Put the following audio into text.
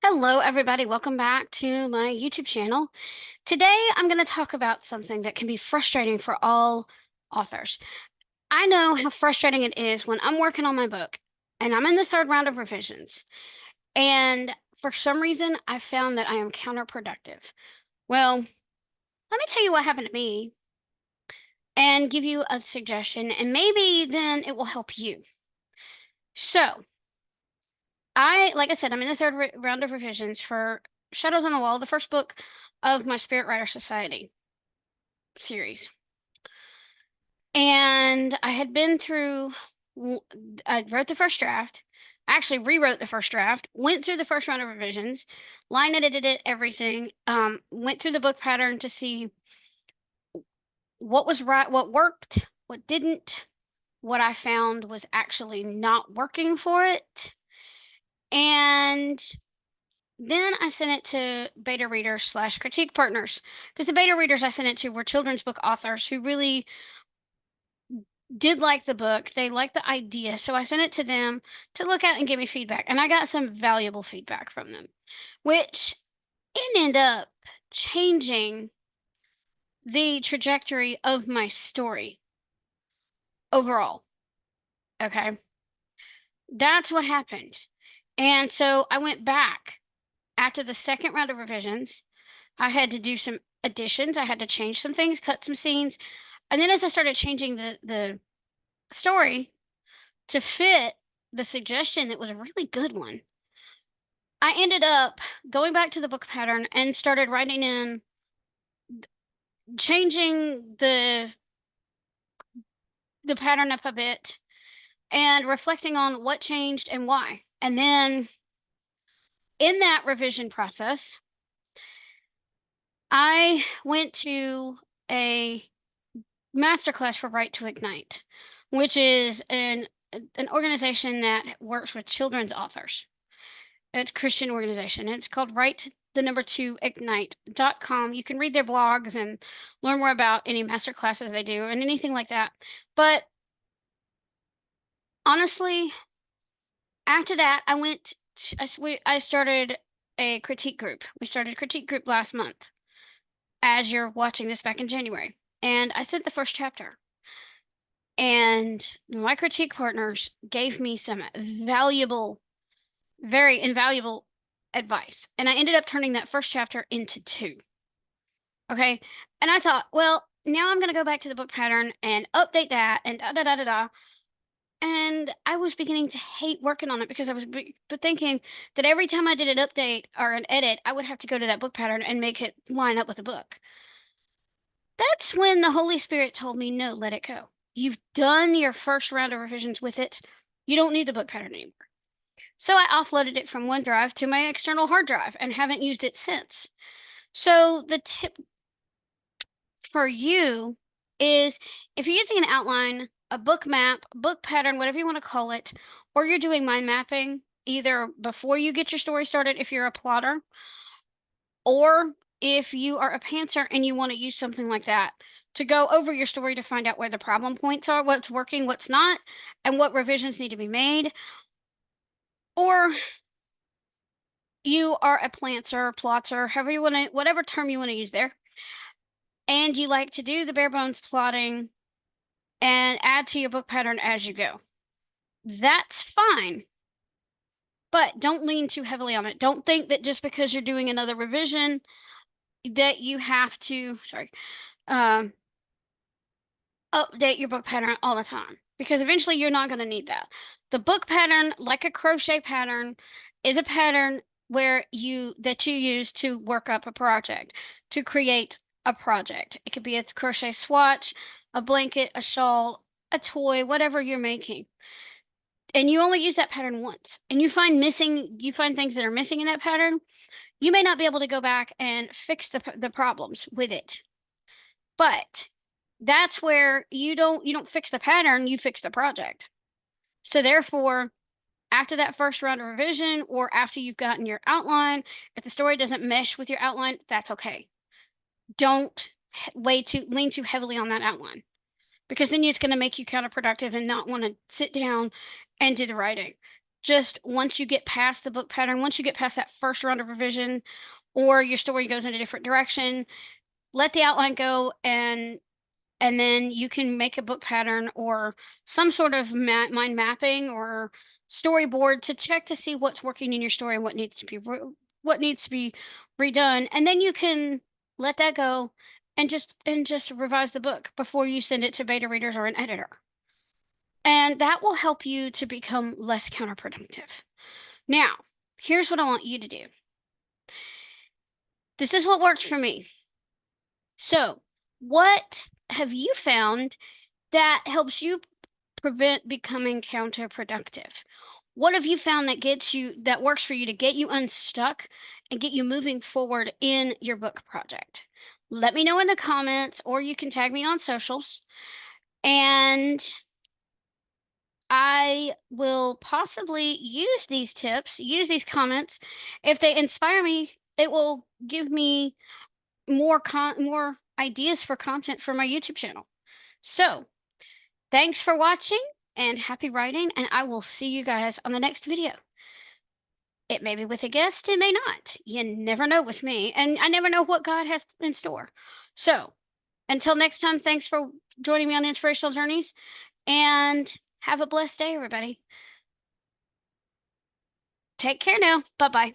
Hello, everybody. Welcome back to my YouTube channel. Today, I'm going to talk about something that can be frustrating for all authors. I know how frustrating it is when I'm working on my book and I'm in the third round of revisions. And for some reason, I found that I am counterproductive. Well, let me tell you what happened to me and give you a suggestion, and maybe then it will help you. So, like I said, I'm in the third round of revisions for Shadows on the Wall, the first book of my Spirit Writer Society series. And I had been through, I wrote the first draft, actually rewrote the first draft, went through the first round of revisions, line edited it, everything, went through the book pattern to see what was right, what worked, what didn't, what I found was actually not working for it. And then I sent it to beta readers slash critique partners because the beta readers I sent it to were children's book authors who really did like the book. They liked the idea. So I sent it to them to look at and give me feedback. And I got some valuable feedback from them, which it ended up changing the trajectory of my story overall. Okay. That's what happened. And so I went back after the second round of revisions. I had to do some additions. I had to change some things, cut some scenes. And then as I started changing the story to fit the suggestion that was a really good one, I ended up going back to the book pattern and started writing in changing the pattern up a bit and reflecting on what changed and why. And then in that revision process, I went to a masterclass for Right to Ignite, which is an organization that works with children's authors. It's a Christian organization. It's called Right the number two ignite.com. You can read their blogs and learn more about any master classes they do and anything like that. But honestly, after that, I went I started a critique group. We started a critique group last month as you're watching this back in January. And I sent the first chapter. And my critique partners gave me some valuable, very invaluable advice. And I ended up turning that first chapter into two. Okay. And I thought, well, now I'm going to go back to the book pattern and update that and da da da da da. And I was beginning to hate working on it because I was but thinking that every time I did an update or an edit, I would have to go to that book pattern and make it line up with the book. That's when the Holy Spirit told me, no, let it go. You've done your first round of revisions with it. You don't need the book pattern anymore. So I offloaded it from OneDrive to my external hard drive and haven't used it since. So the tip for you is if you're using an outline, a book map, book pattern, whatever you want to call it, or you're doing mind mapping either before you get your story started if you're a plotter, or if you are a pantser and you want to use something like that to go over your story to find out where the problem points are, what's working, what's not, and what revisions need to be made, or you are a plantser, plotzer, however you want to, whatever term you want to use there, and you like to do the bare bones plotting and add to your book pattern as you go. That's fine, but don't lean too heavily on it. Don't think that just because you're doing another revision that you have to, sorry, um, update your book pattern all the time because eventually you're not going to need that. The book pattern, like a crochet pattern, is a pattern where you use to work up a project, to create a project. It could be a crochet swatch, a blanket, a shawl, a toy, whatever you're making. And you only use that pattern once. And you find things that are missing in that pattern, you may not be able to go back and fix the problems with it. But that's where you don't fix the pattern, you fix the project. So therefore, after that first round of revision or after you've gotten your outline, if the story doesn't mesh with your outline, that's okay. Don't lean too heavily on that outline because then it's going to make you counterproductive and not want to sit down and do the writing. just once you get past the book pattern, once you get past that first round of revision, or your story goes in a different direction, let the outline go, and then you can make a book pattern or some sort of mind mapping or storyboard to check to see what's working in your story and what needs to be redone, and then you can let that go and just revise the book before you send it to beta readers or an editor, and that will help you to become less counterproductive. Now, here's what I want you to do. This is what worked for me. So, what have you found that helps you prevent becoming counterproductive? What have you found that works for you to get you unstuck and get you moving forward in your book project? Let me know in the comments, or you can tag me on socials, and I will possibly use these tips, use these comments. If they inspire me, it will give me more ideas for content for my YouTube channel. So, thanks for watching and happy writing, and I will see you guys on the next video. It may be with a guest, it may not. You never know with me, and I never know what God has in store. So, until next time, thanks for joining me on Inspirational Journeys, and have a blessed day, everybody. Take care now. Bye bye.